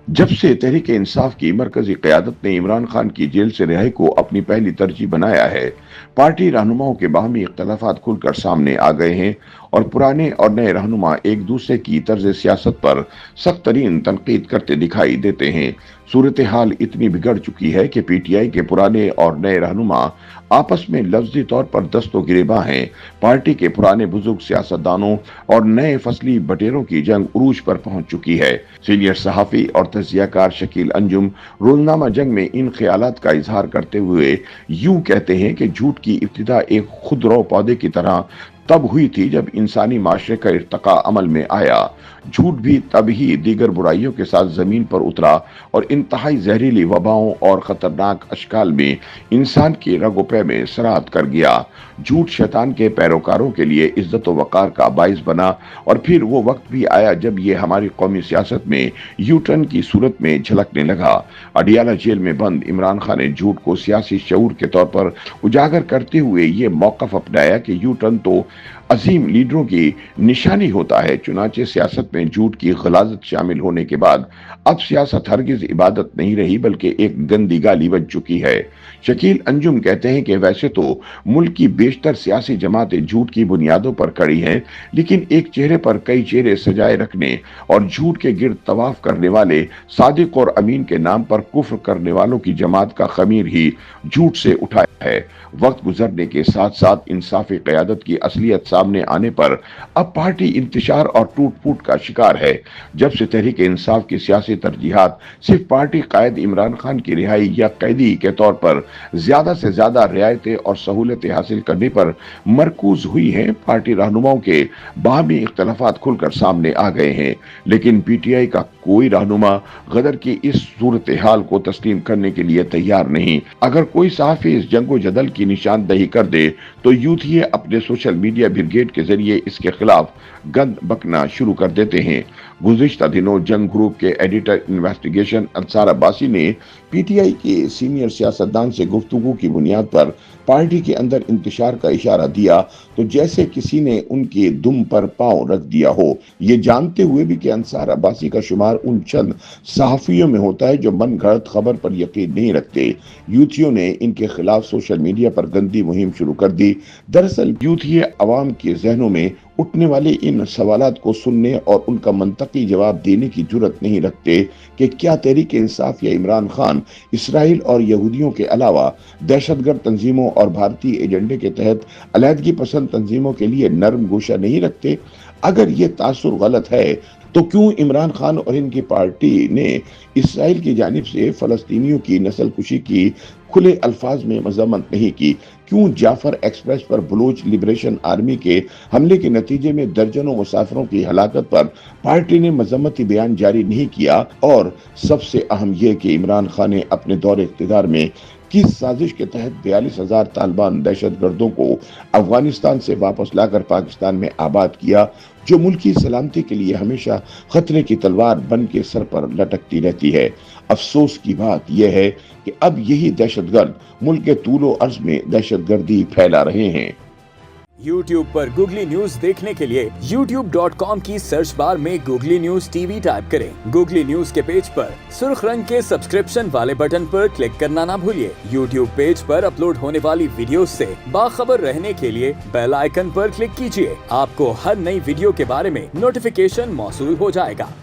जब से तहरीक इंसाफ की मरकजी क़यादत ने इमरान खान की जेल से रिहाई को अपनी पहली तरजीह बनाया है, पार्टी रहनुमाओं के बाहमी इख्तलाफात खुलकर सामने आ गए हैं और पुराने और नए रहनुमा एक दूसरे की तर्ज सियासत पर सख्त तरीन तनकीद करते दिखाई देते हैं। सूरत हाल इतनी बिगड़ चुकी है कि पीटीआई के पुराने और नए रहनुमा आपस में लफ्जी तौर पर दस्तो गिरेबां हैं। पार्टी के पुराने बुजुर्ग सियासतदानों और नए फसली बटेरों की जंग उरूज पर पहुंच चुकी है। सीनियर सहाफी और तजियाकार शकील अंजुम रोजनामा जंग में इन ख्यालात का इजहार करते हुए यूं कहते हैं कि झूठ की इब्तिदा एक खुदरो पौधे की तरह तब हुई थी जब इंसानी माशरे का इर्तका अमल में आया। झूठ भी तब ही दीगर बुराइयों के साथ जमीन पर उतरा और इंतहाई जहरीली वबाओं और खतरनाक अशकाल में इंसान की रगोपे में सराहत कर गया। झूठ शैतान के पैरोकारों के लिए इज्जत व वकार का बाइस बना और फिर वो वक्त भी आया जब ये हमारी कौमी सियासत में यू टर्न की सूरत में झलकने लगा। अडियाला जेल में बंद इमरान खान ने झूठ को सियासी शऊर के तौर पर उजागर करते हुए ये मौकफ अपनाया कि यू टर्न तो अजीम लीडरों की निशानी होता है। चुनाचे सियासत में झूठ की गलाजत शामिल होने के बाद अब सियासत हरगिज इबादत नहीं रही बल्कि एक गंदी गाली बन चुकी है। शकील अंजुम कहते हैं कि वैसे तो मुल्क की बेशतर सियासी जमातें झूठ की बुनियादों पर खड़ी हैं, लेकिन एक चेहरे पर कई चेहरे सजाए रखने और झूठ के गिर्द तवाफ करने वाले सादिक और अमीन के नाम पर कुफ्र करने वालों की जमात का खमीर ही झूठ से उठाया है। वक्त गुजरने के साथ साथ इंसाफी क़यादत की असलियत सामने आने पर अब पार्टी इंतशार और टूट फूट का शिकार है। जब से तहरीक इंसाफ की सियासी तरजीहात सिर्फ पार्टी कायद इमरान खान की रिहाई या कैदी के तौर पर ज्यादा से ज्यादा रियायतें और सहूलतें हासिल करने पर मरकूज हुई हैं, पार्टी रहनुमाओं के बाहमी इख्तलाफात खुलकर सामने आ गए हैं। लेकिन पीटीआई का कोई रहनुमा गदर की इस सूरत हाल को तस्लीम करने के लिए तैयार नहीं। अगर कोई सहाफी इस जंगो जदल की निशानदही कर दे तो यूथिये अपने सोशल मीडिया ब्रिगेड के जरिए इसके खिलाफ गंद बकना शुरू कर देते हैं। गुज़िश्ता दिनों जंग ग्रुप के एडिटर इन्वेस्टिगेशन अंसार अब्बासी ने पीटीआई के सीनियर सियासतदान से गुफ्तगू की बुनियाद पर पार्टी के अंदर इंतशार का इशारा दिया तो जैसे किसी ने उनके दुम पर पांव रख दिया हो, ये जानते हुए भी कि अंसार अब्बासी का शुमार उन चंद सहाफियों में होता है जो मन गढ़ंत खबर पर यकीन नहीं रखते। यूथियों ने इनके खिलाफ सोशल मीडिया पर गंदी मुहिम शुरू कर दी। दरअसल यूथिये अवाम के जहनों में उठने वाले इन सवालात को सुनने और उनका मंतकी जवाब देने की जुर्रत नहीं रखते कि क्या तहरीक इंसाफ या इमरान खान इसराइल और यहूदियों के अलावा दहशतगर्द तंजीमों और भारतीय एजेंडे के तहत अलहदगी पसंद तंजीमों के लिए नरम गोशा नहीं रखते। अगर ये तासुर गलत है तो क्यों इमरान खान और इनकी पार्टी ने इसराइल की जानिब से फलस्तीनियों की नस्लकुशी की खुले अल्फाज में मजम्मत नहीं की? क्यों जाफर एक्सप्रेस पर बलूच लिबरेशन आर्मी के हमले के नतीजे में दर्जनों मुसाफिरों की हलाकत पर पार्टी ने मजम्मती बयान जारी नहीं किया? और सबसे अहम यह कि इमरान खान ने अपने दौरे इख्तिदार में किस साजिश के तहत 42,000 तालिबान दहशतगर्दों को अफगानिस्तान से वापस लाकर पाकिस्तान में आबाद किया, जो मुल्क की सलामती के लिए हमेशा खतरे की तलवार बन के सर पर लटकती रहती है। अफसोस की बात यह है कि अब यही दहशतगर्द मुल्क के तूलो अर्ज में दहशतगर्दी फैला रहे हैं। YouTube पर गूगली न्यूज देखने के लिए youtube.com की सर्च बार में गूगली न्यूज टीवी टाइप करें। गूगली न्यूज के पेज पर सुर्ख रंग के सब्सक्रिप्शन वाले बटन पर क्लिक करना ना भूलिए। YouTube पेज पर अपलोड होने वाली वीडियोस से बाखबर रहने के लिए बेल आइकन पर क्लिक कीजिए। आपको हर नई वीडियो के बारे में नोटिफिकेशन मौसूल हो जाएगा।